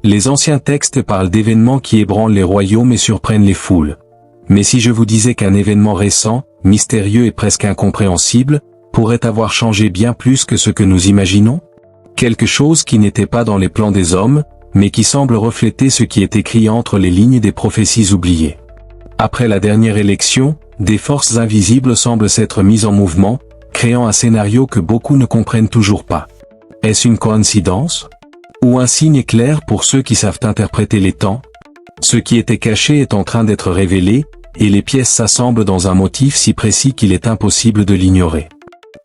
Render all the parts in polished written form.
Les anciens textes parlent d'événements qui ébranlent les royaumes et surprennent les foules. Mais si je vous disais qu'un événement récent, mystérieux et presque incompréhensible, pourrait avoir changé bien plus que ce que nous imaginons? Quelque chose qui n'était pas dans les plans des hommes, mais qui semble refléter ce qui est écrit entre les lignes des prophéties oubliées. Après la dernière élection, des forces invisibles semblent s'être mises en mouvement, créant un scénario que beaucoup ne comprennent toujours pas. Est-ce une coïncidence? Ou un signe clair pour ceux qui savent interpréter les temps? Ce qui était caché est en train d'être révélé, et les pièces s'assemblent dans un motif si précis qu'il est impossible de l'ignorer.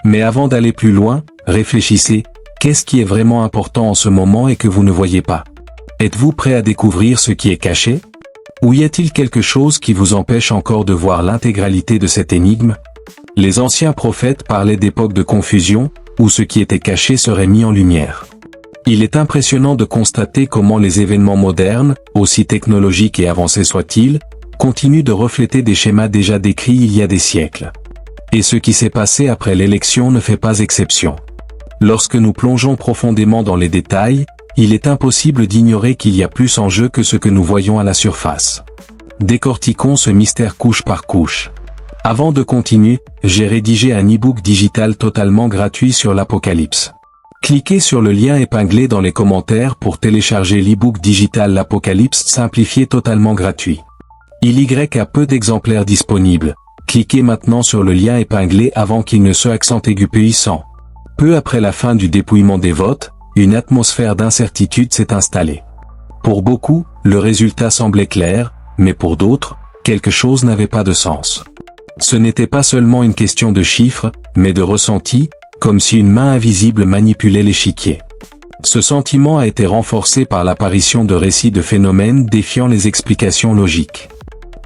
Mais avant d'aller plus loin, réfléchissez, qu'est-ce qui est vraiment important en ce moment et que vous ne voyez pas? Êtes-vous prêt à découvrir ce qui est caché? Ou y a-t-il quelque chose qui vous empêche encore de voir l'intégralité de cette énigme? Les anciens prophètes parlaient d'époques de confusion, où ce qui était caché serait mis en lumière. Il est impressionnant de constater comment les événements modernes, aussi technologiques et avancés soient-ils, continuent de refléter des schémas déjà décrits il y a des siècles. Et ce qui s'est passé après l'élection ne fait pas exception. Lorsque nous plongeons profondément dans les détails, il est impossible d'ignorer qu'il y a plus en jeu que ce que nous voyons à la surface. Décortiquons ce mystère couche par couche. Avant de continuer, j'ai rédigé un e-book digital totalement gratuit sur l'Apocalypse. Cliquez sur le lien épinglé dans les commentaires pour télécharger l'e-book digital L'Apocalypse simplifié totalement gratuit. Il y a peu d'exemplaires disponibles. Cliquez maintenant sur le lien épinglé avant qu'il ne soit accent aigu puissant. Peu après la fin du dépouillement des votes, une atmosphère d'incertitude s'est installée. Pour beaucoup, le résultat semblait clair, mais pour d'autres, quelque chose n'avait pas de sens. Ce n'était pas seulement une question de chiffres, mais de ressenti, comme si une main invisible manipulait l'échiquier. Ce sentiment a été renforcé par l'apparition de récits de phénomènes défiant les explications logiques.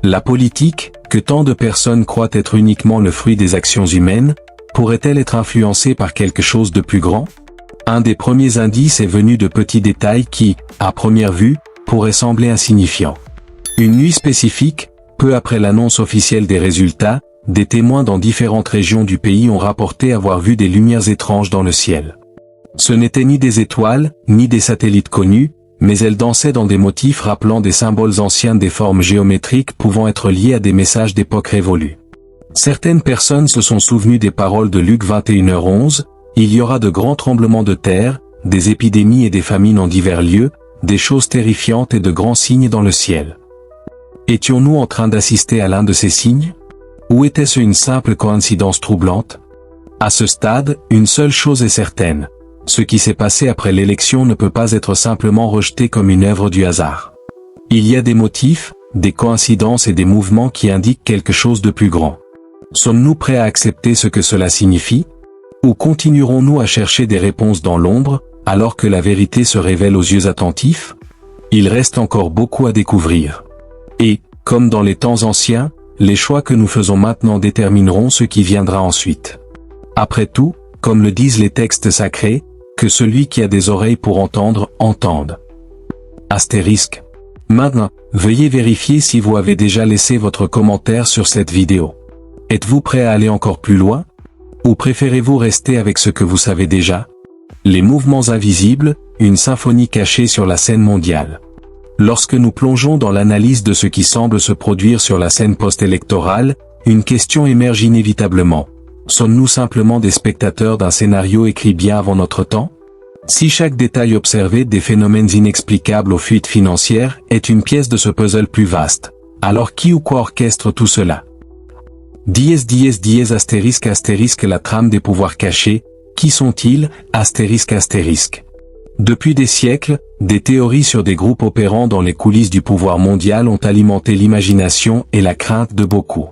La politique, que tant de personnes croient être uniquement le fruit des actions humaines, pourrait-elle être influencée par quelque chose de plus grand? Un des premiers indices est venu de petits détails qui, à première vue, pourraient sembler insignifiants. Une nuit spécifique, peu après l'annonce officielle des résultats, des témoins dans différentes régions du pays ont rapporté avoir vu des lumières étranges dans le ciel. Ce n'étaient ni des étoiles, ni des satellites connus, mais elles dansaient dans des motifs rappelant des symboles anciens, des formes géométriques pouvant être liées à des messages d'époques révolues. Certaines personnes se sont souvenues des paroles de Luc 21h11, il y aura de grands tremblements de terre, des épidémies et des famines en divers lieux, des choses terrifiantes et de grands signes dans le ciel. Étions-nous en train d'assister à l'un de ces signes? Ou était-ce une simple coïncidence troublante? À ce stade, une seule chose est certaine. Ce qui s'est passé après l'élection ne peut pas être simplement rejeté comme une œuvre du hasard. Il y a des motifs, des coïncidences et des mouvements qui indiquent quelque chose de plus grand. Sommes-nous prêts à accepter ce que cela signifie? Ou continuerons-nous à chercher des réponses dans l'ombre, alors que la vérité se révèle aux yeux attentifs? Il reste encore beaucoup à découvrir. Et, comme dans les temps anciens, les choix que nous faisons maintenant détermineront ce qui viendra ensuite. Après tout, comme le disent les textes sacrés, que celui qui a des oreilles pour entendre, entende. Astérisque. Maintenant, veuillez vérifier si vous avez déjà laissé votre commentaire sur cette vidéo. Êtes-vous prêt à aller encore plus loin? Ou préférez-vous rester avec ce que vous savez déjà? Les mouvements invisibles, une symphonie cachée sur la scène mondiale. Lorsque nous plongeons dans l'analyse de ce qui semble se produire sur la scène post-électorale, une question émerge inévitablement. Sommes-nous simplement des spectateurs d'un scénario écrit bien avant notre temps? Si chaque détail observé des phénomènes inexplicables aux fuites financières est une pièce de ce puzzle plus vaste, alors qui ou quoi orchestre tout cela? **** la trame des pouvoirs cachés, qui sont-ils? ***. Depuis des siècles, des théories sur des groupes opérant dans les coulisses du pouvoir mondial ont alimenté l'imagination et la crainte de beaucoup.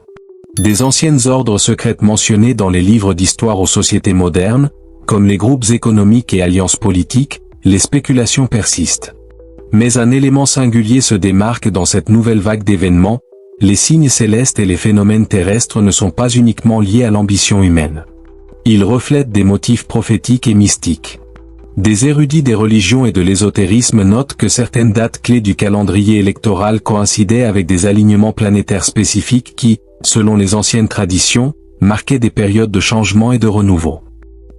Des anciennes ordres secrètes mentionnées dans les livres d'histoire aux sociétés modernes, comme les groupes économiques et alliances politiques, les spéculations persistent. Mais un élément singulier se démarque dans cette nouvelle vague d'événements, les signes célestes et les phénomènes terrestres ne sont pas uniquement liés à l'ambition humaine. Ils reflètent des motifs prophétiques et mystiques. Des érudits des religions et de l'ésotérisme notent que certaines dates clés du calendrier électoral coïncidaient avec des alignements planétaires spécifiques qui, selon les anciennes traditions, marquaient des périodes de changement et de renouveau.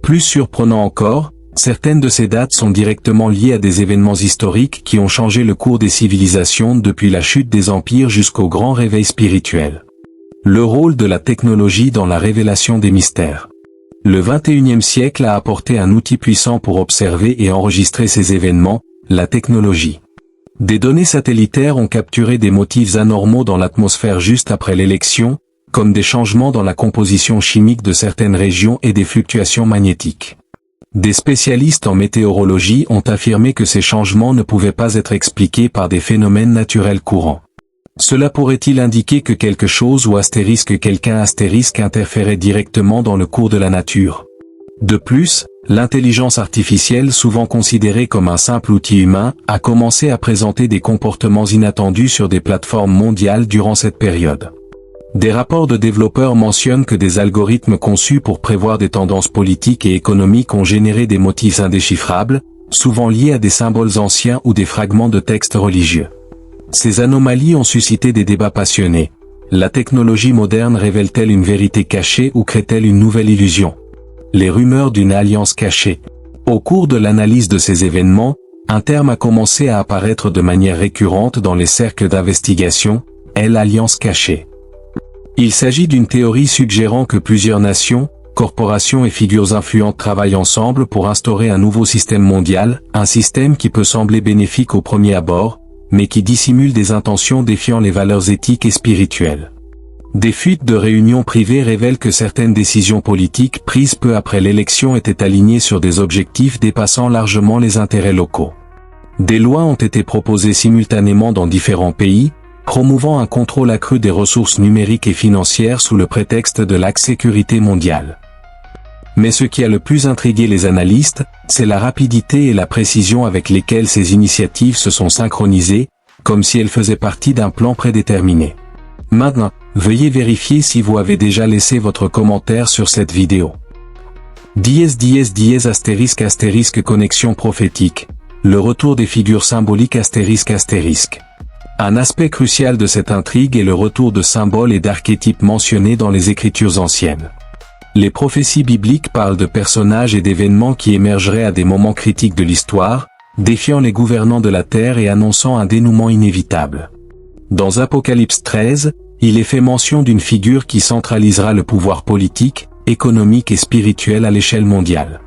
Plus surprenant encore, Certaines de ces dates sont directement liées à des événements historiques qui ont changé le cours des civilisations depuis la chute des empires jusqu'au grand réveil spirituel. Le rôle de la technologie dans la révélation des mystères. Le XXIe siècle a apporté un outil puissant pour observer et enregistrer ces événements, la technologie. Des données satellitaires ont capturé des motifs anormaux dans l'atmosphère juste après l'élection, comme des changements dans la composition chimique de certaines régions et des fluctuations magnétiques. Des spécialistes en météorologie ont affirmé que ces changements ne pouvaient pas être expliqués par des phénomènes naturels courants. Cela pourrait-il indiquer que quelque chose ou quelqu'un interférait directement dans le cours de la nature? De plus, l'intelligence artificielle, souvent considérée comme un simple outil humain, a commencé à présenter des comportements inattendus sur des plateformes mondiales durant cette période. Des rapports de développeurs mentionnent que des algorithmes conçus pour prévoir des tendances politiques et économiques ont généré des motifs indéchiffrables, souvent liés à des symboles anciens ou des fragments de textes religieux. Ces anomalies ont suscité des débats passionnés. La technologie moderne révèle-t-elle une vérité cachée ou crée-t-elle une nouvelle illusion? Les rumeurs d'une alliance cachée. Au cours de l'analyse de ces événements, un terme a commencé à apparaître de manière récurrente dans les cercles d'investigation, l'alliance cachée. Il s'agit d'une théorie suggérant que plusieurs nations, corporations et figures influentes travaillent ensemble pour instaurer un nouveau système mondial, un système qui peut sembler bénéfique au premier abord, mais qui dissimule des intentions défiant les valeurs éthiques et spirituelles. Des fuites de réunions privées révèlent que certaines décisions politiques prises peu après l'élection étaient alignées sur des objectifs dépassant largement les intérêts locaux. Des lois ont été proposées simultanément dans différents pays, promouvant un contrôle accru des ressources numériques et financières sous le prétexte de la sécurité mondiale. Mais ce qui a le plus intrigué les analystes, c'est la rapidité et la précision avec lesquelles ces initiatives se sont synchronisées, comme si elles faisaient partie d'un plan prédéterminé. Maintenant, veuillez vérifier si vous avez déjà laissé votre commentaire sur cette vidéo. **** connexion prophétique. Le retour des figures symboliques ****. Un aspect crucial de cette intrigue est le retour de symboles et d'archétypes mentionnés dans les Écritures anciennes. Les prophéties bibliques parlent de personnages et d'événements qui émergeraient à des moments critiques de l'histoire, défiant les gouvernants de la terre et annonçant un dénouement inévitable. Dans Apocalypse 13, il est fait mention d'une figure qui centralisera le pouvoir politique, économique et spirituel à l'échelle mondiale.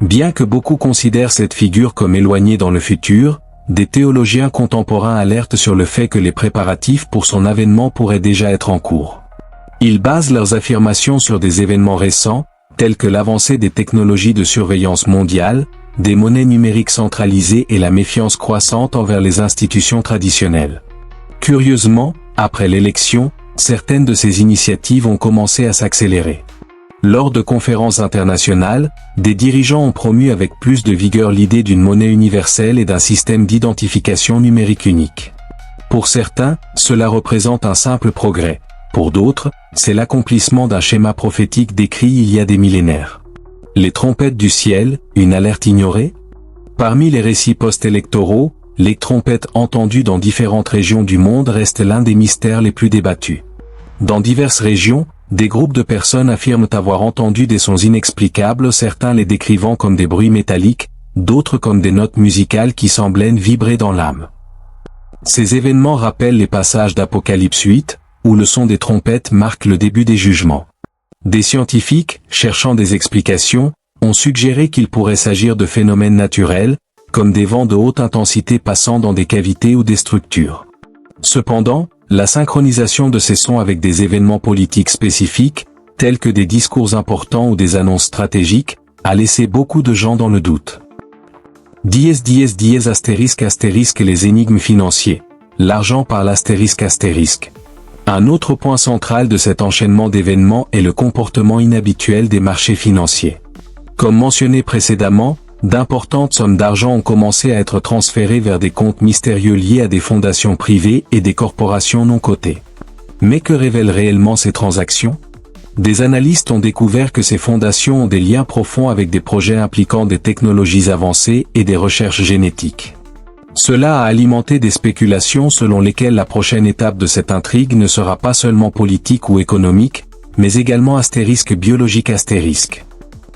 Bien que beaucoup considèrent cette figure comme éloignée dans le futur, des théologiens contemporains alertent sur le fait que les préparatifs pour son avènement pourraient déjà être en cours. Ils basent leurs affirmations sur des événements récents, tels que l'avancée des technologies de surveillance mondiale, des monnaies numériques centralisées et la méfiance croissante envers les institutions traditionnelles. Curieusement, après l'élection, certaines de ces initiatives ont commencé à s'accélérer. Lors de conférences internationales, des dirigeants ont promu avec plus de vigueur l'idée d'une monnaie universelle et d'un système d'identification numérique unique. Pour certains, cela représente un simple progrès. Pour d'autres, c'est l'accomplissement d'un schéma prophétique décrit il y a des millénaires. Les trompettes du ciel, une alerte ignorée? Parmi les récits post-électoraux, les trompettes entendues dans différentes régions du monde restent l'un des mystères les plus débattus. Dans diverses régions, des groupes de personnes affirment avoir entendu des sons inexplicables, certains les décrivant comme des bruits métalliques, d'autres comme des notes musicales qui semblaient vibrer dans l'âme. Ces événements rappellent les passages d'Apocalypse 8, où le son des trompettes marque le début des jugements. Des scientifiques, cherchant des explications, ont suggéré qu'il pourrait s'agir de phénomènes naturels, comme des vents de haute intensité passant dans des cavités ou des structures. Cependant, la synchronisation de ces sons avec des événements politiques spécifiques, tels que des discours importants ou des annonces stratégiques, a laissé beaucoup de gens dans le doute. ******* Les énigmes financiers. L'argent par *****. Un autre point central de cet enchaînement d'événements est le comportement inhabituel des marchés financiers. Comme mentionné précédemment, d'importantes sommes d'argent ont commencé à être transférées vers des comptes mystérieux liés à des fondations privées et des corporations non cotées. Mais que révèlent réellement ces transactions? Des analystes ont découvert que ces fondations ont des liens profonds avec des projets impliquant des technologies avancées et des recherches génétiques. Cela a alimenté des spéculations selon lesquelles la prochaine étape de cette intrigue ne sera pas seulement politique ou économique, mais également biologique.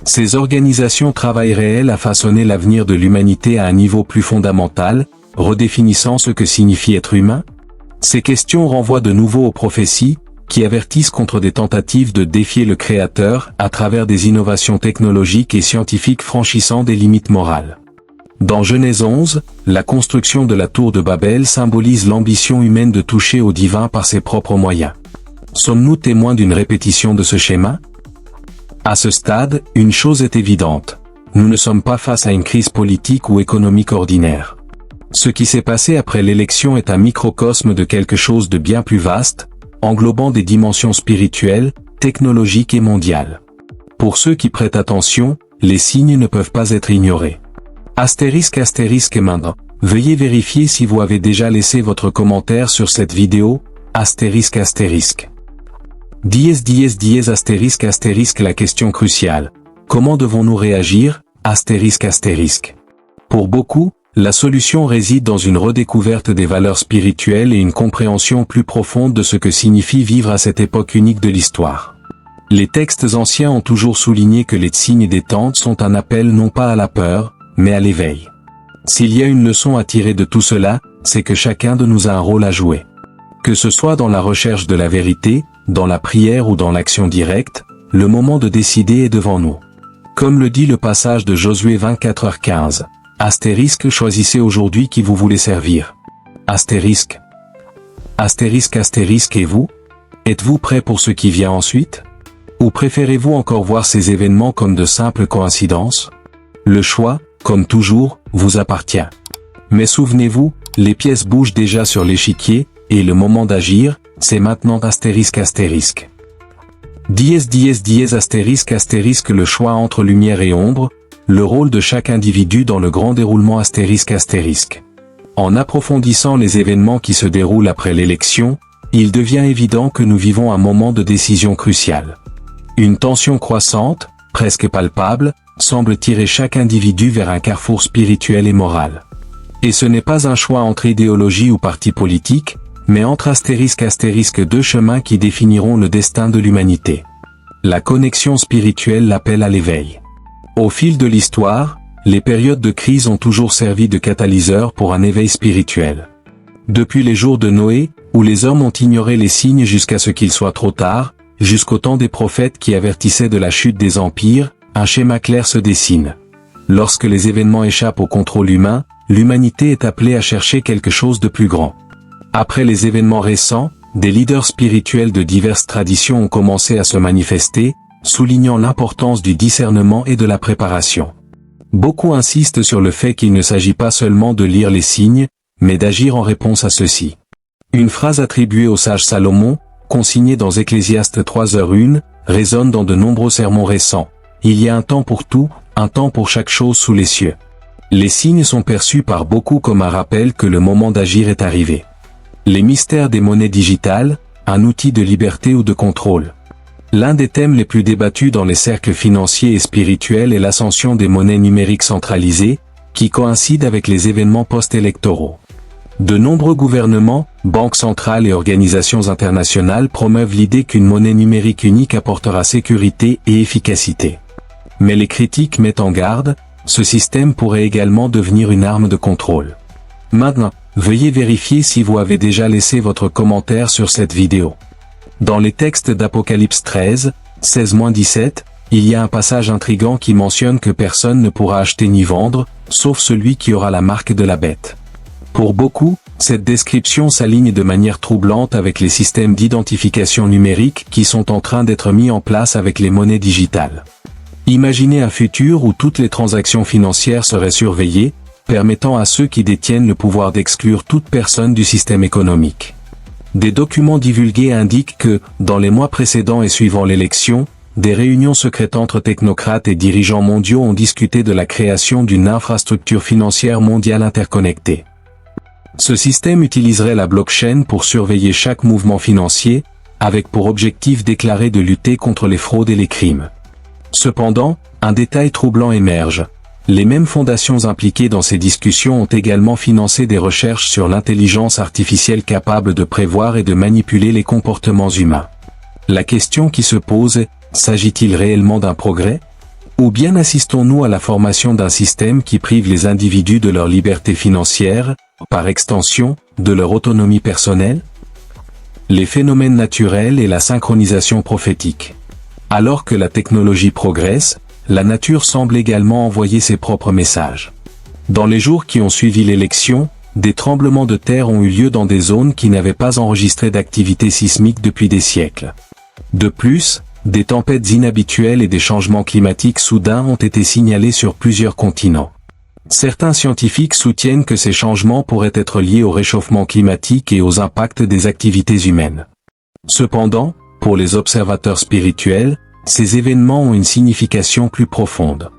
Ces organisations travaillent réelles à façonner l'avenir de l'humanité à un niveau plus fondamental, redéfinissant ce que signifie être humain? Ces questions renvoient de nouveau aux prophéties, qui avertissent contre des tentatives de défier le Créateur à travers des innovations technologiques et scientifiques franchissant des limites morales. Dans Genèse 11, la construction de la tour de Babel symbolise l'ambition humaine de toucher au divin par ses propres moyens. Sommes-nous témoins d'une répétition de ce schéma? À ce stade, une chose est évidente. Nous ne sommes pas face à une crise politique ou économique ordinaire. Ce qui s'est passé après l'élection est un microcosme de quelque chose de bien plus vaste, englobant des dimensions spirituelles, technologiques et mondiales. Pour ceux qui prêtent attention, les signes ne peuvent pas être ignorés. Astérisque maintenant. Veuillez vérifier si vous avez déjà laissé votre commentaire sur cette vidéo, astérisque. Astérisque la question cruciale. Comment devons-nous réagir, astérisque. Pour beaucoup, la solution réside dans une redécouverte des valeurs spirituelles et une compréhension plus profonde de ce que signifie vivre à cette époque unique de l'histoire. Les textes anciens ont toujours souligné que les signes des tentes sont un appel non pas à la peur, mais à l'éveil. S'il y a une leçon à tirer de tout cela, c'est que chacun de nous a un rôle à jouer. Que ce soit dans la recherche de la vérité, dans la prière ou dans l'action directe, le moment de décider est devant nous. Comme le dit le passage de Josué 24h15, astérisque choisissez aujourd'hui qui vous voulez servir. Astérisque et vous? Êtes-vous prêt pour ce qui vient ensuite? Ou préférez-vous encore voir ces événements comme de simples coïncidences? Le choix, comme toujours, vous appartient. Mais souvenez-vous, les pièces bougent déjà sur l'échiquier, et le moment d'agir, c'est maintenant astérisque. Astérisque le choix entre lumière et ombre, le rôle de chaque individu dans le grand déroulement astérisque. En approfondissant les événements qui se déroulent après l'élection, il devient évident que nous vivons un moment de décision cruciale. Une tension croissante, presque palpable, semble tirer chaque individu vers un carrefour spirituel et moral. Et ce n'est pas un choix entre idéologie ou parti politique, mais entre astérisque deux chemins qui définiront le destin de l'humanité. La connexion spirituelle l'appelle à l'éveil. Au fil de l'histoire, les périodes de crise ont toujours servi de catalyseur pour un éveil spirituel. Depuis les jours de Noé, où les hommes ont ignoré les signes jusqu'à ce qu'il soit trop tard, jusqu'au temps des prophètes qui avertissaient de la chute des empires, un schéma clair se dessine. Lorsque les événements échappent au contrôle humain, l'humanité est appelée à chercher quelque chose de plus grand. Après les événements récents, des leaders spirituels de diverses traditions ont commencé à se manifester, soulignant l'importance du discernement et de la préparation. Beaucoup insistent sur le fait qu'il ne s'agit pas seulement de lire les signes, mais d'agir en réponse à ceux-ci. Une phrase attribuée au sage Salomon, consignée dans Ecclésiaste 3h1, résonne dans de nombreux sermons récents. Il y a un temps pour tout, un temps pour chaque chose sous les cieux. Les signes sont perçus par beaucoup comme un rappel que le moment d'agir est arrivé. Les mystères des monnaies digitales, un outil de liberté ou de contrôle. L'un des thèmes les plus débattus dans les cercles financiers et spirituels est l'ascension des monnaies numériques centralisées, qui coïncide avec les événements post-électoraux. De nombreux gouvernements, banques centrales et organisations internationales promeuvent l'idée qu'une monnaie numérique unique apportera sécurité et efficacité. Mais les critiques mettent en garde, ce système pourrait également devenir une arme de contrôle. Maintenant, veuillez vérifier si vous avez déjà laissé votre commentaire sur cette vidéo. Dans les textes d'Apocalypse 13, 16-17, il y a un passage intrigant qui mentionne que personne ne pourra acheter ni vendre, sauf celui qui aura la marque de la bête. Pour beaucoup, cette description s'aligne de manière troublante avec les systèmes d'identification numérique qui sont en train d'être mis en place avec les monnaies digitales. Imaginez un futur où toutes les transactions financières seraient surveillées, permettant à ceux qui détiennent le pouvoir d'exclure toute personne du système économique. Des documents divulgués indiquent que, dans les mois précédents et suivant l'élection, des réunions secrètes entre technocrates et dirigeants mondiaux ont discuté de la création d'une infrastructure financière mondiale interconnectée. Ce système utiliserait la blockchain pour surveiller chaque mouvement financier, avec pour objectif déclaré de lutter contre les fraudes et les crimes. Cependant, un détail troublant émerge. Les mêmes fondations impliquées dans ces discussions ont également financé des recherches sur l'intelligence artificielle capable de prévoir et de manipuler les comportements humains. La question qui se pose est, s'agit-il réellement d'un progrès? Ou bien assistons-nous à la formation d'un système qui prive les individus de leur liberté financière, par extension, de leur autonomie personnelle? Les phénomènes naturels et la synchronisation prophétique. Alors que la technologie progresse, la nature semble également envoyer ses propres messages. Dans les jours qui ont suivi l'élection, des tremblements de terre ont eu lieu dans des zones qui n'avaient pas enregistré d'activité sismique depuis des siècles. De plus, des tempêtes inhabituelles et des changements climatiques soudains ont été signalés sur plusieurs continents. Certains scientifiques soutiennent que ces changements pourraient être liés au réchauffement climatique et aux impacts des activités humaines. Cependant, pour les observateurs spirituels, ces événements ont une signification plus profonde.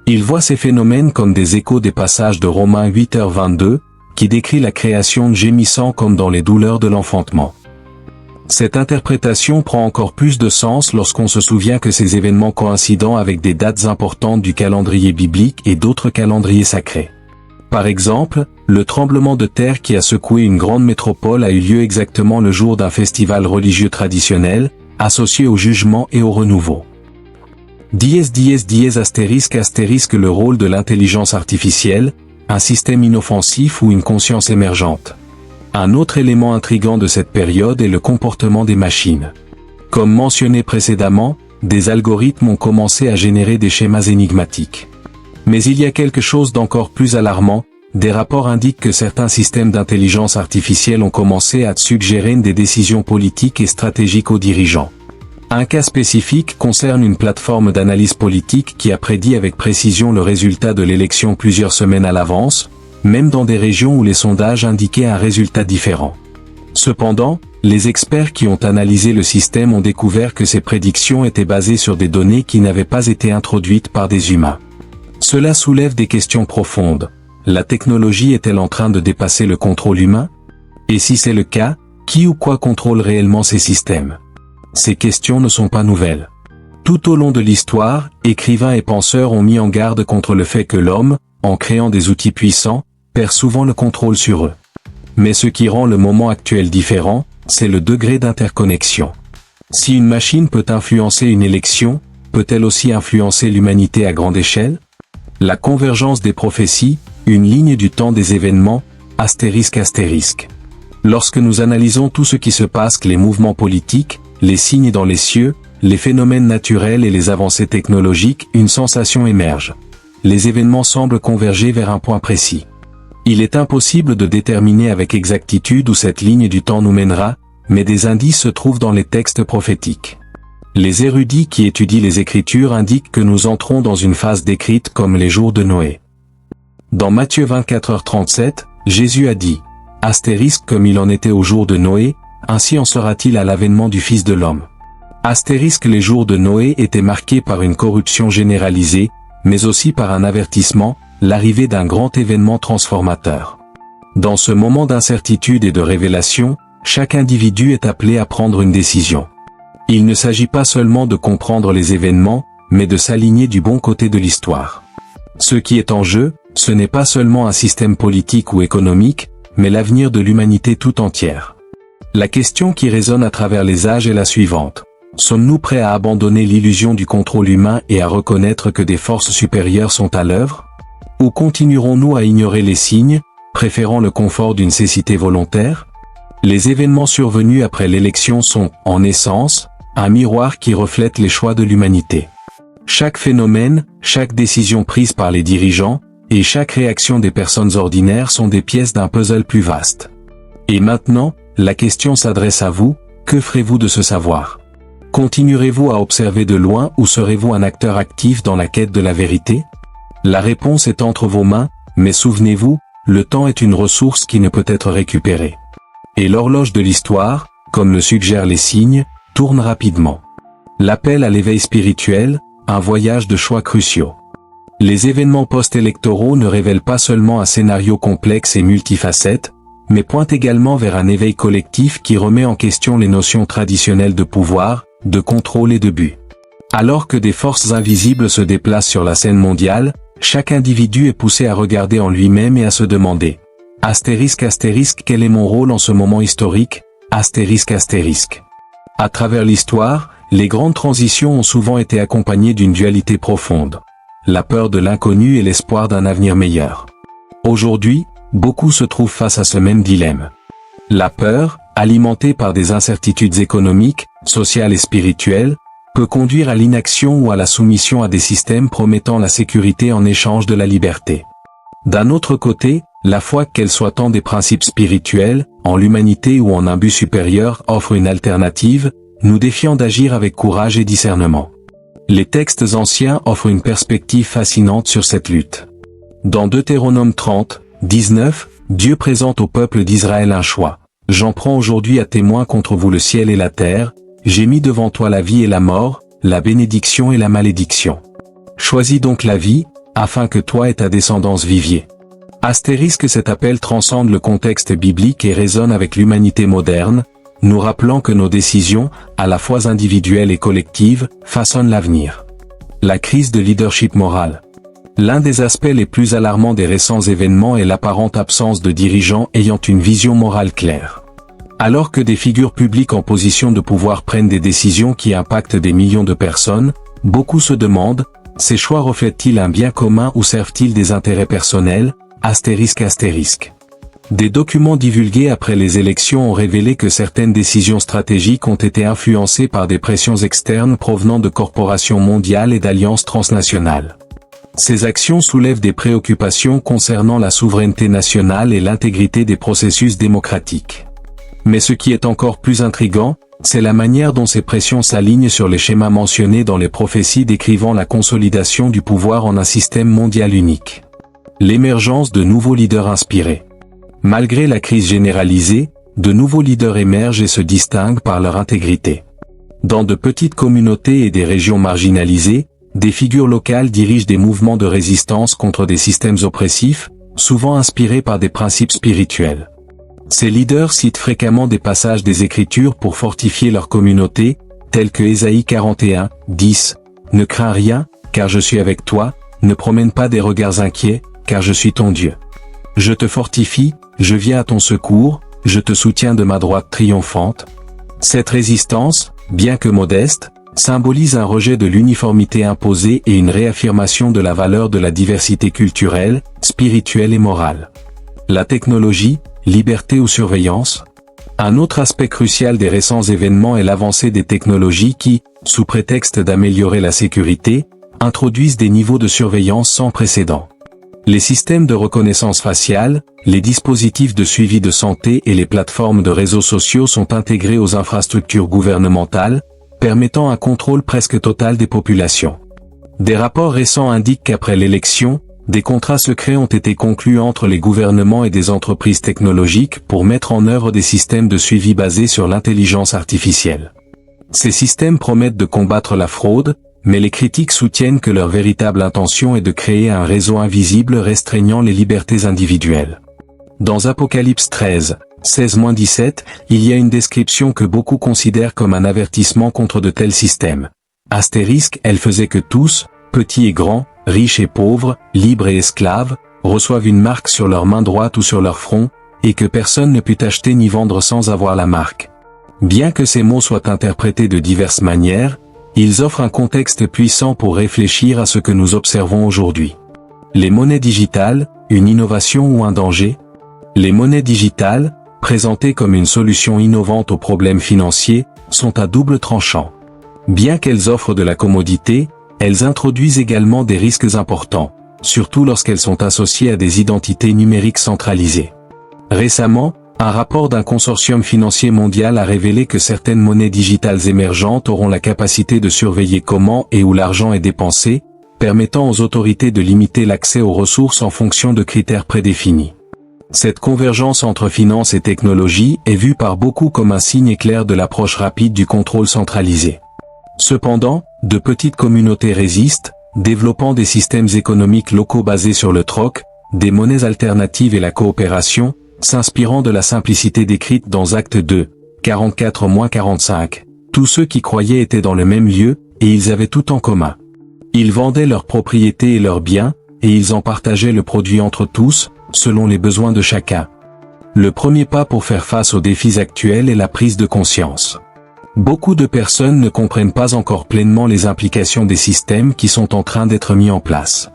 Ils voient ces phénomènes comme des échos des passages de Romains 8h22, qui décrit la création gémissant comme dans les douleurs de l'enfantement. Cette interprétation prend encore plus de sens lorsqu'on se souvient que ces événements coïncident avec des dates importantes du calendrier biblique et d'autres calendriers sacrés. Par exemple, le tremblement de terre qui a secoué une grande métropole a eu lieu exactement le jour d'un festival religieux traditionnel, associé au jugement et au renouveau. ***** Le rôle de l'intelligence artificielle, un système inoffensif ou une conscience émergente. Un autre élément intrigant de cette période est le comportement des machines. Comme mentionné précédemment, des algorithmes ont commencé à générer des schémas énigmatiques. Mais il y a quelque chose d'encore plus alarmant, des rapports indiquent que certains systèmes d'intelligence artificielle ont commencé à suggérer des décisions politiques et stratégiques aux dirigeants. Un cas spécifique concerne une plateforme d'analyse politique qui a prédit avec précision le résultat de l'élection plusieurs semaines à l'avance, même dans des régions où les sondages indiquaient un résultat différent. Cependant, les experts qui ont analysé le système ont découvert que ces prédictions étaient basées sur des données qui n'avaient pas été introduites par des humains. Cela soulève des questions profondes. La technologie est-elle en train de dépasser le contrôle humain? Et si c'est le cas, qui ou quoi contrôle réellement ces systèmes? Ces questions ne sont pas nouvelles. Tout au long de l'histoire, écrivains et penseurs ont mis en garde contre le fait que l'homme, en créant des outils puissants, perd souvent le contrôle sur eux. Mais ce qui rend le moment actuel différent, c'est le degré d'interconnexion. Si une machine peut influencer une élection, peut-elle aussi influencer l'humanité à grande échelle? La convergence des prophéties, une ligne du temps des événements, ***. Lorsque nous analysons tout ce qui se passe, les mouvements politiques, les signes dans les cieux, les phénomènes naturels et les avancées technologiques, une sensation émerge. Les événements semblent converger vers un point précis. Il est impossible de déterminer avec exactitude où cette ligne du temps nous mènera, mais des indices se trouvent dans les textes prophétiques. Les érudits qui étudient les Écritures indiquent que nous entrons dans une phase décrite comme les jours de Noé. Dans Matthieu 24h37, Jésus a dit « comme il en était au jour de Noé, ainsi en sera-t-il à l'avènement du Fils de l'homme. » Les jours de Noé étaient marqués par une corruption généralisée, mais aussi par un avertissement, l'arrivée d'un grand événement transformateur. Dans ce moment d'incertitude et de révélation, chaque individu est appelé à prendre une décision. Il ne s'agit pas seulement de comprendre les événements, mais de s'aligner du bon côté de l'histoire. Ce qui est en jeu, ce n'est pas seulement un système politique ou économique, mais l'avenir de l'humanité tout entière. La question qui résonne à travers les âges est la suivante. Sommes-nous prêts à abandonner l'illusion du contrôle humain et à reconnaître que des forces supérieures sont à l'œuvre? Ou continuerons-nous à ignorer les signes, préférant le confort d'une cécité volontaire? Les événements survenus après l'élection sont, en essence, un miroir qui reflète les choix de l'humanité. Chaque phénomène, chaque décision prise par les dirigeants, et chaque réaction des personnes ordinaires sont des pièces d'un puzzle plus vaste. Et maintenant, la question s'adresse à vous, que ferez-vous de ce savoir? Continuerez-vous à observer de loin ou serez-vous un acteur actif dans la quête de la vérité? La réponse est entre vos mains, mais souvenez-vous, le temps est une ressource qui ne peut être récupérée. Et l'horloge de l'histoire, comme le suggèrent les signes, tourne rapidement. L'appel à l'éveil spirituel, un voyage de choix cruciaux. Les événements post-électoraux ne révèlent pas seulement un scénario complexe et multifacette, mais pointent également vers un éveil collectif qui remet en question les notions traditionnelles de pouvoir, de contrôle et de but. Alors que des forces invisibles se déplacent sur la scène mondiale, chaque individu est poussé à regarder en lui-même et à se demander ***, quel est mon rôle en ce moment historique, ***. À travers l'histoire, les grandes transitions ont souvent été accompagnées d'une dualité profonde. la peur de l'inconnu et l'espoir d'un avenir meilleur. Aujourd'hui, beaucoup se trouvent face à ce même dilemme. La peur, alimentée par des incertitudes économiques, sociales et spirituelles, peut conduire à l'inaction ou à la soumission à des systèmes promettant la sécurité en échange de la liberté. D'un autre côté, la foi, qu'elle soit tant des principes spirituels, en l'humanité ou en un but supérieur, offre une alternative, nous défiant d'agir avec courage et discernement. Les textes anciens offrent une perspective fascinante sur cette lutte. Dans Deutéronome 30, 19, Dieu présente au peuple d'Israël un choix. « J'en prends aujourd'hui à témoin contre vous le ciel et la terre, j'ai mis devant toi la vie et la mort, la bénédiction et la malédiction. Choisis donc la vie, afin que toi et ta descendance viviez. » Astérisque, cet appel transcende le contexte biblique et résonne avec l'humanité moderne, nous rappelant que nos décisions, à la fois individuelles et collectives, façonnent l'avenir. La crise de leadership moral. L'un des aspects les plus alarmants des récents événements est l'apparente absence de dirigeants ayant une vision morale claire. Alors que des figures publiques en position de pouvoir prennent des décisions qui impactent des millions de personnes, beaucoup se demandent, ces choix reflètent-ils un bien commun ou servent-ils des intérêts personnels ? Astérisque. Des documents divulgués après les élections ont révélé que certaines décisions stratégiques ont été influencées par des pressions externes provenant de corporations mondiales et d'alliances transnationales. Ces actions soulèvent des préoccupations concernant la souveraineté nationale et l'intégrité des processus démocratiques. Mais ce qui est encore plus intrigant, c'est la manière dont ces pressions s'alignent sur les schémas mentionnés dans les prophéties décrivant la consolidation du pouvoir en un système mondial unique. L'émergence de nouveaux leaders inspirés. Malgré la crise généralisée, de nouveaux leaders émergent et se distinguent par leur intégrité. Dans de petites communautés et des régions marginalisées, des figures locales dirigent des mouvements de résistance contre des systèmes oppressifs, souvent inspirés par des principes spirituels. Ces leaders citent fréquemment des passages des Écritures pour fortifier leur communauté, tels que Ésaïe 41, 10. « Ne crains rien, car je suis avec toi, ne promène pas des regards inquiets, car je suis ton Dieu. Je te fortifie, je viens à ton secours, je te soutiens de ma droite triomphante. » Cette résistance, bien que modeste, symbolise un rejet de l'uniformité imposée et une réaffirmation de la valeur de la diversité culturelle, spirituelle et morale. La technologie, liberté ou surveillance? Un autre aspect crucial des récents événements est l'avancée des technologies qui, sous prétexte d'améliorer la sécurité, introduisent des niveaux de surveillance sans précédent. Les systèmes de reconnaissance faciale, les dispositifs de suivi de santé et les plateformes de réseaux sociaux sont intégrés aux infrastructures gouvernementales, permettant un contrôle presque total des populations. Des rapports récents indiquent qu'après l'élection, des contrats secrets ont été conclus entre les gouvernements et des entreprises technologiques pour mettre en œuvre des systèmes de suivi basés sur l'intelligence artificielle. Ces systèmes promettent de combattre la fraude, mais les critiques soutiennent que leur véritable intention est de créer un réseau invisible restreignant les libertés individuelles. Dans Apocalypse 13, 16-17, il y a une description que beaucoup considèrent comme un avertissement contre de tels systèmes. Astérisque, elle faisait que tous, petits et grands, riches et pauvres, libres et esclaves, reçoivent une marque sur leur main droite ou sur leur front, et que personne ne put acheter ni vendre sans avoir la marque. Bien que ces mots soient interprétés de diverses manières, ils offrent un contexte puissant pour réfléchir à ce que nous observons aujourd'hui. Les monnaies digitales, une innovation ou un danger? Les monnaies digitales, présentées comme une solution innovante aux problèmes financiers, sont à double tranchant. Bien qu'elles offrent de la commodité, elles introduisent également des risques importants, surtout lorsqu'elles sont associées à des identités numériques centralisées. Récemment, un rapport d'un consortium financier mondial a révélé que certaines monnaies digitales émergentes auront la capacité de surveiller comment et où l'argent est dépensé, permettant aux autorités de limiter l'accès aux ressources en fonction de critères prédéfinis. Cette convergence entre finance et technologie est vue par beaucoup comme un signe clair de l'approche rapide du contrôle centralisé. Cependant, de petites communautés résistent, développant des systèmes économiques locaux basés sur le troc, des monnaies alternatives et la coopération, s'inspirant de la simplicité décrite dans Actes 2, 44-45. Tous ceux qui croyaient étaient dans le même lieu, et ils avaient tout en commun. Ils vendaient leurs propriétés et leurs biens, et ils en partageaient le produit entre tous, selon les besoins de chacun. Le premier pas pour faire face aux défis actuels est la prise de conscience. Beaucoup de personnes ne comprennent pas encore pleinement les implications des systèmes qui sont en train d'être mis en place.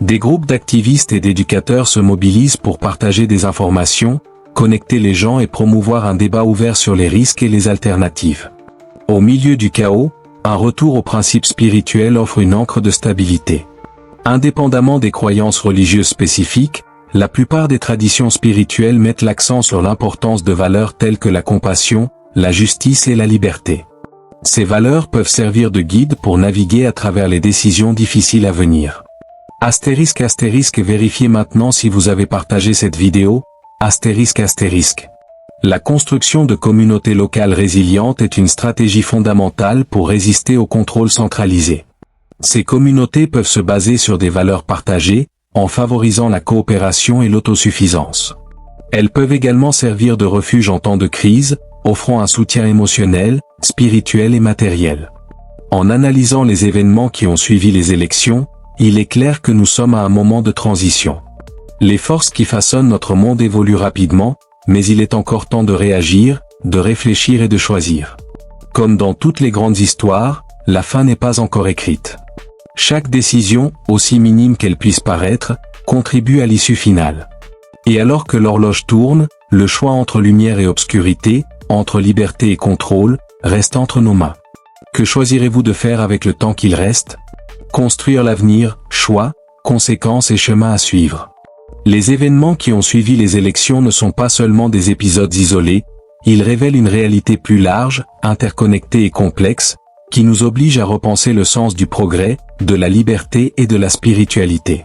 Des groupes d'activistes et d'éducateurs se mobilisent pour partager des informations, connecter les gens et promouvoir un débat ouvert sur les risques et les alternatives. Au milieu du chaos, un retour aux principes spirituels offre une ancre de stabilité. Indépendamment des croyances religieuses spécifiques, la plupart des traditions spirituelles mettent l'accent sur l'importance de valeurs telles que la compassion, la justice et la liberté. Ces valeurs peuvent servir de guide pour naviguer à travers les décisions difficiles à venir. Astérisque vérifiez maintenant si vous avez partagé cette vidéo, astérisque. La construction de communautés locales résilientes est une stratégie fondamentale pour résister au contrôle centralisé. Ces communautés peuvent se baser sur des valeurs partagées, en favorisant la coopération et l'autosuffisance. Elles peuvent également servir de refuge en temps de crise, offrant un soutien émotionnel, spirituel et matériel. En analysant les événements qui ont suivi les élections, il est clair que nous sommes à un moment de transition. Les forces qui façonnent notre monde évoluent rapidement, mais il est encore temps de réagir, de réfléchir et de choisir. Comme dans toutes les grandes histoires, la fin n'est pas encore écrite. Chaque décision, aussi minime qu'elle puisse paraître, contribue à l'issue finale. Et alors que l'horloge tourne, le choix entre lumière et obscurité, entre liberté et contrôle, reste entre nos mains. Que choisirez-vous de faire avec le temps qu'il reste? Construire l'avenir, choix, conséquences et chemins à suivre. Les événements qui ont suivi les élections ne sont pas seulement des épisodes isolés, ils révèlent une réalité plus large, interconnectée et complexe, qui nous oblige à repenser le sens du progrès, de la liberté et de la spiritualité.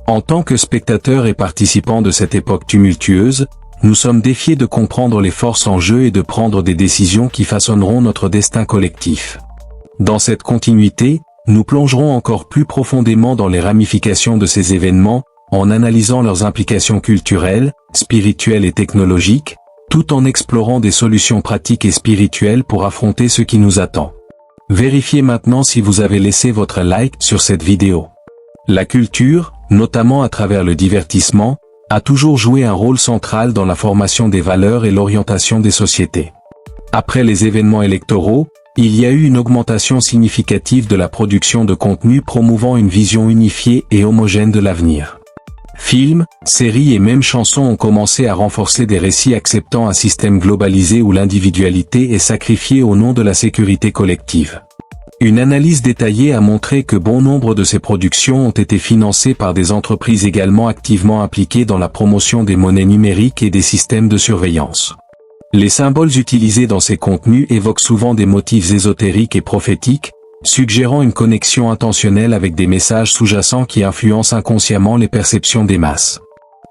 En tant que spectateurs et participants de cette époque tumultueuse, nous sommes défiés de comprendre les forces en jeu et de prendre des décisions qui façonneront notre destin collectif. Dans cette continuité, nous plongerons encore plus profondément dans les ramifications de ces événements, en analysant leurs implications culturelles, spirituelles et technologiques, tout en explorant des solutions pratiques et spirituelles pour affronter ce qui nous attend. Vérifiez maintenant si vous avez laissé votre like sur cette vidéo. La culture, notamment à travers le divertissement, a toujours joué un rôle central dans la formation des valeurs et l'orientation des sociétés. Après les événements électoraux, il y a eu une augmentation significative de la production de contenu promouvant une vision unifiée et homogène de l'avenir. Films, séries et même chansons ont commencé à renforcer des récits acceptant un système globalisé où l'individualité est sacrifiée au nom de la sécurité collective. Une analyse détaillée a montré que bon nombre de ces productions ont été financées par des entreprises également activement impliquées dans la promotion des monnaies numériques et des systèmes de surveillance. Les symboles utilisés dans ces contenus évoquent souvent des motifs ésotériques et prophétiques, suggérant une connexion intentionnelle avec des messages sous-jacents qui influencent inconsciemment les perceptions des masses.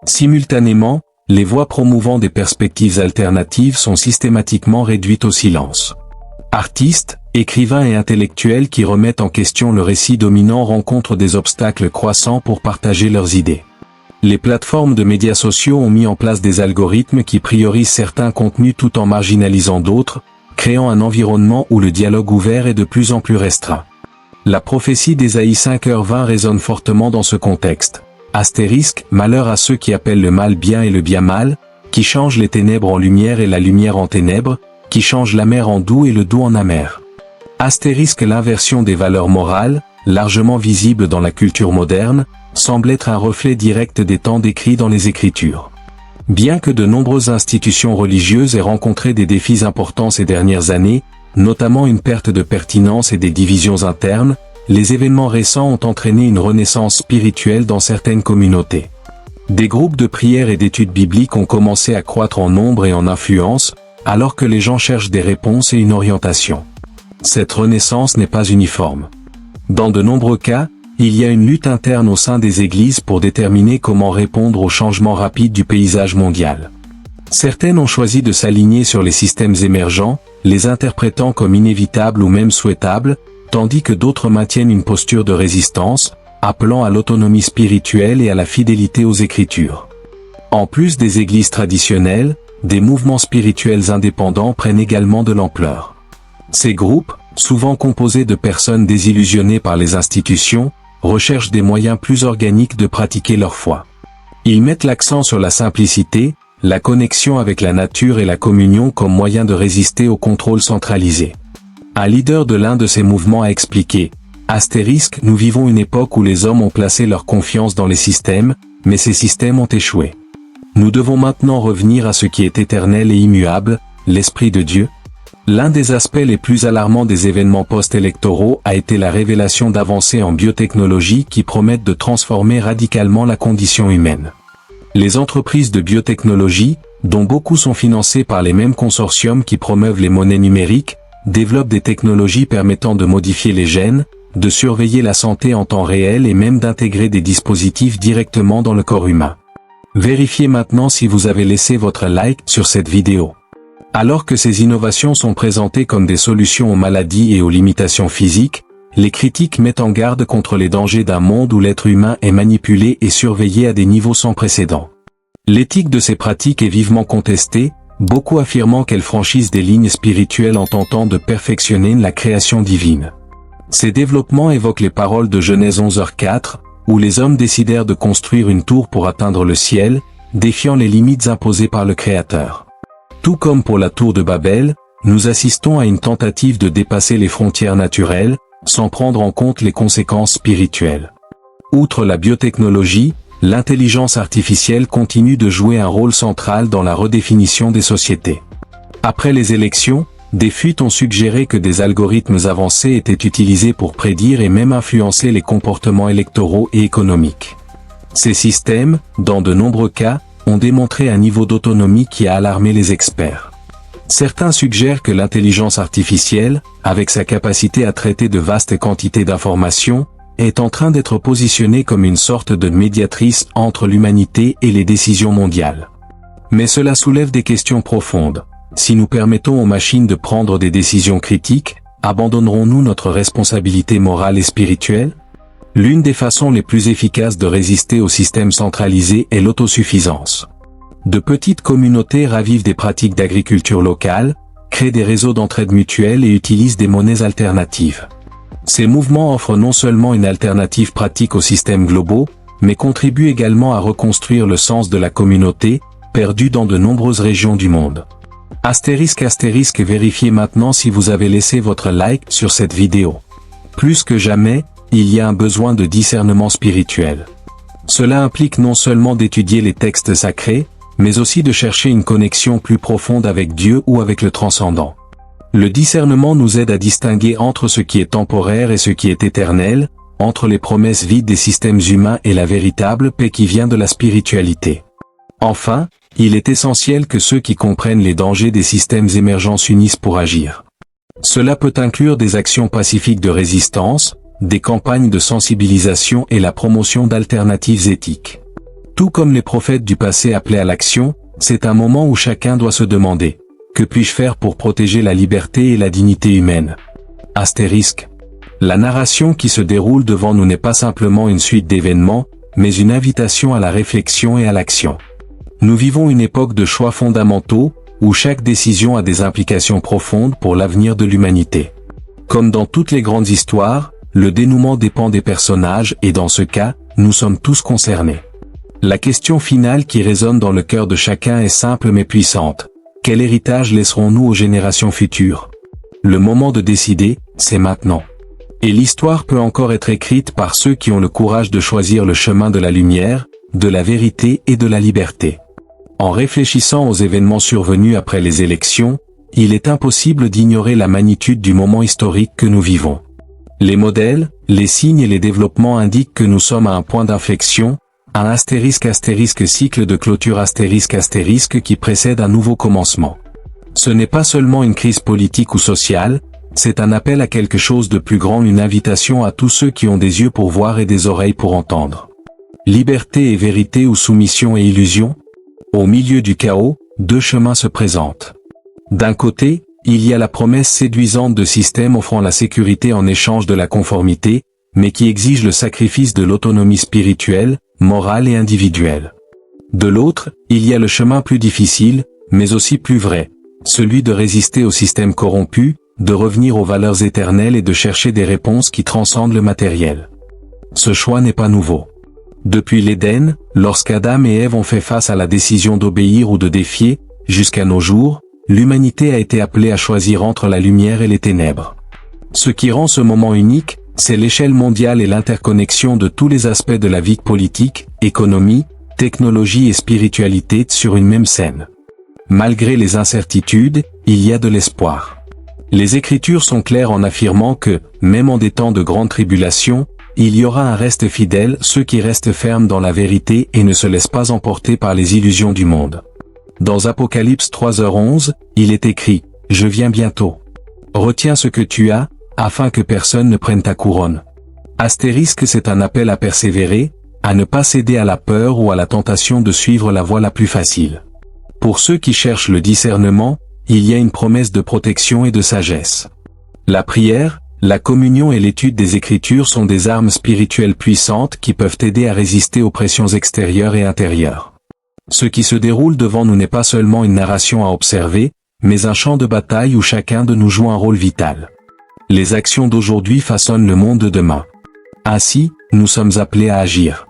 Simultanément, les voix promouvant des perspectives alternatives sont systématiquement réduites au silence. Artistes, écrivains et intellectuels qui remettent en question le récit dominant rencontrent des obstacles croissants pour partager leurs idées. Les plateformes de médias sociaux ont mis en place des algorithmes qui priorisent certains contenus tout en marginalisant d'autres, créant un environnement où le dialogue ouvert est de plus en plus restreint. La prophétie d'Ésaïe 5h20 résonne fortement dans ce contexte. Astérisque, malheur à ceux qui appellent le mal bien et le bien mal, qui changent les ténèbres en lumière et la lumière en ténèbres, qui changent l'amer en doux et le doux en amer. Astérisque, l'inversion des valeurs morales, largement visible dans la culture moderne, semble être un reflet direct des temps décrits dans les Écritures. Bien que de nombreuses institutions religieuses aient rencontré des défis importants ces dernières années, notamment une perte de pertinence et des divisions internes, les événements récents ont entraîné une renaissance spirituelle dans certaines communautés. Des groupes de prière et d'études bibliques ont commencé à croître en nombre et en influence, alors que les gens cherchent des réponses et une orientation. Cette renaissance n'est pas uniforme. Dans de nombreux cas, il y a une lutte interne au sein des églises pour déterminer comment répondre aux changements rapides du paysage mondial. Certaines ont choisi de s'aligner sur les systèmes émergents, les interprétant comme inévitables ou même souhaitables, tandis que d'autres maintiennent une posture de résistance, appelant à l'autonomie spirituelle et à la fidélité aux Écritures. En plus des églises traditionnelles, des mouvements spirituels indépendants prennent également de l'ampleur. Ces groupes, souvent composés de personnes désillusionnées par les institutions, recherchent des moyens plus organiques de pratiquer leur foi. Ils mettent l'accent sur la simplicité, la connexion avec la nature et la communion comme moyen de résister au contrôle centralisé. Un leader de l'un de ces mouvements a expliqué, *, nous vivons une époque où les hommes ont placé leur confiance dans les systèmes, mais ces systèmes ont échoué. Nous devons maintenant revenir à ce qui est éternel et immuable, l'Esprit de Dieu. L'un des aspects les plus alarmants des événements post-électoraux a été la révélation d'avancées en biotechnologie qui promettent de transformer radicalement la condition humaine. Les entreprises de biotechnologie, dont beaucoup sont financées par les mêmes consortiums qui promeuvent les monnaies numériques, développent des technologies permettant de modifier les gènes, de surveiller la santé en temps réel et même d'intégrer des dispositifs directement dans le corps humain. Vérifiez maintenant si vous avez laissé votre like sur cette vidéo. Alors que ces innovations sont présentées comme des solutions aux maladies et aux limitations physiques, les critiques mettent en garde contre les dangers d'un monde où l'être humain est manipulé et surveillé à des niveaux sans précédent. L'éthique de ces pratiques est vivement contestée, beaucoup affirmant qu'elles franchissent des lignes spirituelles en tentant de perfectionner la création divine. Ces développements évoquent les paroles de Genèse 11h4, où les hommes décidèrent de construire une tour pour atteindre le ciel, défiant les limites imposées par le Créateur. Tout comme pour la tour de Babel, nous assistons à une tentative de dépasser les frontières naturelles, sans prendre en compte les conséquences spirituelles. Outre la biotechnologie, l'intelligence artificielle continue de jouer un rôle central dans la redéfinition des sociétés. Après les élections, des fuites ont suggéré que des algorithmes avancés étaient utilisés pour prédire et même influencer les comportements électoraux et économiques. Ces systèmes, dans de nombreux cas, ont démontré un niveau d'autonomie qui a alarmé les experts. Certains suggèrent que l'intelligence artificielle, avec sa capacité à traiter de vastes quantités d'informations, est en train d'être positionnée comme une sorte de médiatrice entre l'humanité et les décisions mondiales. Mais cela soulève des questions profondes. Si nous permettons aux machines de prendre des décisions critiques, abandonnerons-nous notre responsabilité morale et spirituelle? L'une des façons les plus efficaces de résister au système centralisé est l'autosuffisance. De petites communautés ravivent des pratiques d'agriculture locale, créent des réseaux d'entraide mutuelle et utilisent des monnaies alternatives. Ces mouvements offrent non seulement une alternative pratique aux systèmes globaux, mais contribuent également à reconstruire le sens de la communauté, perdu dans de nombreuses régions du monde. ***, vérifiez maintenant si vous avez laissé votre like sur cette vidéo. Plus que jamais, il y a un besoin de discernement spirituel. Cela implique non seulement d'étudier les textes sacrés, mais aussi de chercher une connexion plus profonde avec Dieu ou avec le transcendant. Le discernement nous aide à distinguer entre ce qui est temporaire et ce qui est éternel, entre les promesses vides des systèmes humains et la véritable paix qui vient de la spiritualité. Enfin, il est essentiel que ceux qui comprennent les dangers des systèmes émergents s'unissent pour agir. Cela peut inclure des actions pacifiques de résistance, des campagnes de sensibilisation et la promotion d'alternatives éthiques. Tout comme les prophètes du passé appelaient à l'action, c'est un moment où chacun doit se demander « Que puis-je faire pour protéger la liberté et la dignité humaine ?» La narration qui se déroule devant nous n'est pas simplement une suite d'événements, mais une invitation à la réflexion et à l'action. Nous vivons une époque de choix fondamentaux, où chaque décision a des implications profondes pour l'avenir de l'humanité. Comme dans toutes les grandes histoires, le dénouement dépend des personnages et dans ce cas, nous sommes tous concernés. La question finale qui résonne dans le cœur de chacun est simple mais puissante. Quel héritage laisserons-nous aux générations futures? Le moment de décider, c'est maintenant. Et l'histoire peut encore être écrite par ceux qui ont le courage de choisir le chemin de la lumière, de la vérité et de la liberté. En réfléchissant aux événements survenus après les élections, il est impossible d'ignorer la magnitude du moment historique que nous vivons. Les modèles, les signes et les développements indiquent que nous sommes à un point d'inflexion, un *** cycle de clôture ** qui précède un nouveau commencement. Ce n'est pas seulement une crise politique ou sociale, c'est un appel à quelque chose de plus grand, une invitation à tous ceux qui ont des yeux pour voir et des oreilles pour entendre. Liberté et vérité ou soumission et illusion? Au milieu du chaos, deux chemins se présentent. D'un côté, il y a la promesse séduisante de systèmes offrant la sécurité en échange de la conformité, mais qui exige le sacrifice de l'autonomie spirituelle, morale et individuelle. De l'autre, il y a le chemin plus difficile, mais aussi plus vrai, celui de résister au système corrompu, de revenir aux valeurs éternelles et de chercher des réponses qui transcendent le matériel. Ce choix n'est pas nouveau. Depuis l'Éden, lorsqu'Adam et Ève ont fait face à la décision d'obéir ou de défier, jusqu'à nos jours, l'humanité a été appelée à choisir entre la lumière et les ténèbres. Ce qui rend ce moment unique, c'est l'échelle mondiale et l'interconnexion de tous les aspects de la vie politique, économie, technologie et spiritualité sur une même scène. Malgré les incertitudes, il y a de l'espoir. Les Écritures sont claires en affirmant que, même en des temps de grande tribulation, il y aura un reste fidèle, ceux qui restent fermes dans la vérité et ne se laissent pas emporter par les illusions du monde. Dans Apocalypse 3h11, il est écrit « Je viens bientôt. Retiens ce que tu as, afin que personne ne prenne ta couronne. » Astérisque, c'est un appel à persévérer, à ne pas céder à la peur ou à la tentation de suivre la voie la plus facile. Pour ceux qui cherchent le discernement, il y a une promesse de protection et de sagesse. La prière, la communion et l'étude des Écritures sont des armes spirituelles puissantes qui peuvent aider à résister aux pressions extérieures et intérieures. Ce qui se déroule devant nous n'est pas seulement une narration à observer, mais un champ de bataille où chacun de nous joue un rôle vital. Les actions d'aujourd'hui façonnent le monde de demain. Ainsi, nous sommes appelés à agir.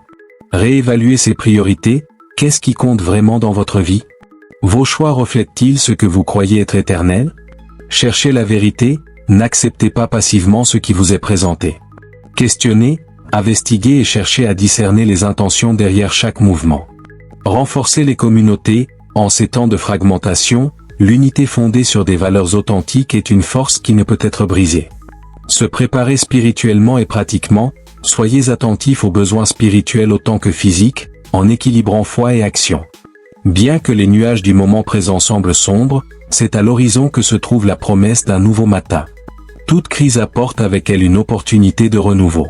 Réévaluez ses priorités, qu'est-ce qui compte vraiment dans votre vie? Vos choix reflètent-ils ce que vous croyez être éternel? Cherchez la vérité, n'acceptez pas passivement ce qui vous est présenté. Questionnez, investiguez et cherchez à discerner les intentions derrière chaque mouvement. Renforcez les communautés, en ces temps de fragmentation, l'unité fondée sur des valeurs authentiques est une force qui ne peut être brisée. Se préparer spirituellement et pratiquement, soyez attentifs aux besoins spirituels autant que physiques, en équilibrant foi et action. Bien que les nuages du moment présent semblent sombres, c'est à l'horizon que se trouve la promesse d'un nouveau matin. Toute crise apporte avec elle une opportunité de renouveau.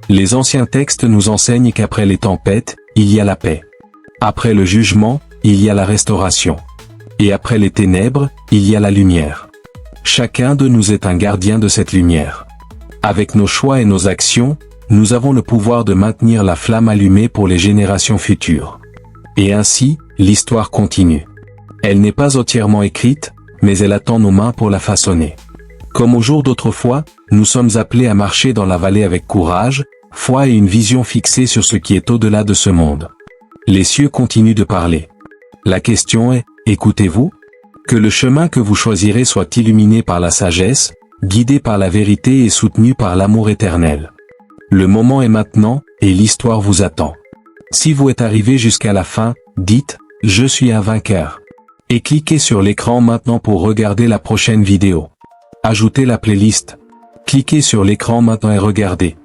Les anciens textes nous enseignent qu'après les tempêtes, il y a la paix. Après le jugement, il y a la restauration. Et après les ténèbres, il y a la lumière. Chacun de nous est un gardien de cette lumière. Avec nos choix et nos actions, nous avons le pouvoir de maintenir la flamme allumée pour les générations futures. Et ainsi, l'histoire continue. Elle n'est pas entièrement écrite, mais elle attend nos mains pour la façonner. Comme au jour d'autrefois, nous sommes appelés à marcher dans la vallée avec courage, foi et une vision fixée sur ce qui est au-delà de ce monde. Les cieux continuent de parler. La question est, écoutez-vous? Que le chemin que vous choisirez soit illuminé par la sagesse, guidé par la vérité et soutenu par l'amour éternel. Le moment est maintenant, et l'histoire vous attend. Si vous êtes arrivé jusqu'à la fin, dites « Je suis un vainqueur ». Et cliquez sur l'écran maintenant pour regarder la prochaine vidéo. Ajoutez la playlist. Cliquez sur l'écran maintenant et regardez.